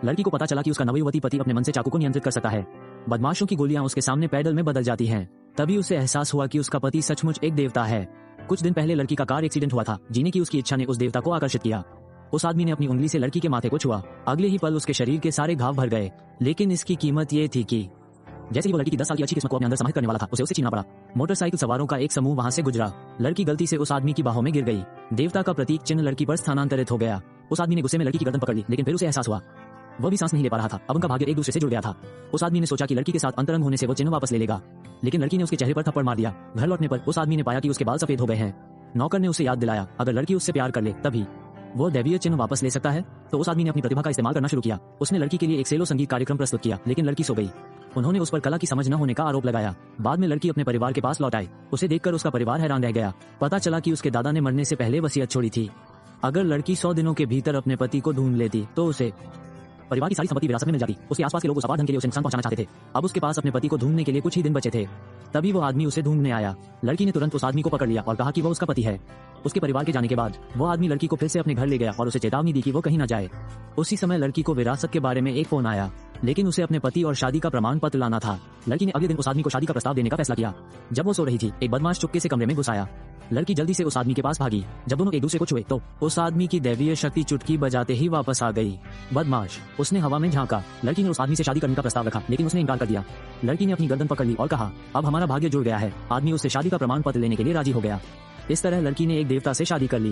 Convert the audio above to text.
लड़की को पता चला कि उसका नवयुवती पति अपने मन से चाकू को नियंत्रित कर सकता है। बदमाशों की गोलियां उसके सामने पैडल में बदल जाती हैं। तभी उसे एहसास हुआ कि उसका पति सचमुच एक देवता है। कुछ दिन पहले लड़की का कार एक्सीडेंट हुआ था। जीने की उसकी इच्छा ने उस देवता को आकर्षित किया। उस आदमी ने अपनी उंगली से लड़की के माथे को छुआ। अगले ही पल उसके शरीर के सारे घाव भर गए। लेकिन इसकी कीमत ये थी कि जैसे ही वो लड़की की 10 साल की अच्छी किस्मत को अपने अंदर समाहित करने वाला था, उसे छीनना पड़ा। मोटरसाइकिल सवारों का एक समूह वहां से गुजरा। लड़की गलती से उस आदमी की बाहों में गिर गई। देवता का प्रतीक चिन्ह लड़की पर स्थानांतरित हो गया। उस आदमी ने गुस्से में लड़की की गर्दन पकड़ ली, लेकिन फिर उसे एहसास हुआ वह भी सांस नहीं ले पा रहा था। अब उनका भाग्य एक दूसरे से जुड़ गया था। उस आदमी ने सोचा कि लड़की के साथ अंतरंग होने से वो चिन्ह वापस ले लेगा, लेकिन लड़की ने उसके चेहरे पर थप्पड़ मार दिया। घर लौटने पर उस आदमी ने पाया कि उसके बाल सफेद हो गए हैं। नौकर ने उसे याद दिलाया, अगर लड़की उससे प्यार कर ले तभी वो दैवीय चिन्ह वापस ले सकता है। तो उस आदमी ने अपनी प्रतिभा का इस्तेमाल करना शुरू किया। उसने लड़की के लिए एक सेलो संगीत कार्यक्रम प्रस्तुत किया, लेकिन लड़की सो गई। उन्होंने उस पर कला की समझ न होने का आरोप लगाया। बाद में लड़की अपने परिवार के पास लौट आई। उसे देखकर उसका परिवार हैरान रह गया। पता चला कि उसके दादा ने मरने से पहले वसीयत छोड़ी थी, अगर लड़की 100 दिनों के भीतर अपने पति को ढूंढ लेती तो उसे परिवार की सारी संपत्ति विरासत में मिल जाती। उसके आसपास के लोग उस अपार धन के लिए उसे नुकसान पहुंचाना चाहते थे। अब उसके पास अपने पति को ढूंढने के लिए कुछ ही दिन बचे थे। तभी वो आदमी उसे ढूंढने आया। लड़की ने तुरंत उस आदमी को पकड़ लिया और कहा कि वो उसका पति है। उसके परिवार के जाने के बाद वो आदमी लड़की को फिर से अपने घर ले गया और उसे चेतावनी दी कि वो कहीं न जाए। उसी समय लड़की को विरासत के बारे में एक फोन आया, लेकिन उसे अपने पति और शादी का प्रमाण पत्र लाना था। लड़की ने अगले दिन उस आदमी को शादी का प्रस्ताव देने का फैसला किया। जब वो सो रही थी, एक बदमाश चुपके से कमरे में घुस आया। लड़की जल्दी से उस आदमी के पास भागी। जब दोनों एक दूसरे को छुए तो उस आदमी की दैवीय शक्ति चुटकी बजाते ही वापस आ गई। बदमाश उसने हवा में झांका। लड़की ने उस आदमी से शादी करने का प्रस्ताव रखा, लेकिन उसने इनकार कर दिया। लड़की ने अपनी गर्दन पकड़ ली और कहा, अब हमारा भाग्य जुड़ गया है। आदमी उससे शादी का प्रमाण पत्र लेने के लिए राजी हो गया। इस तरह लड़की ने एक देवता से शादी कर ली।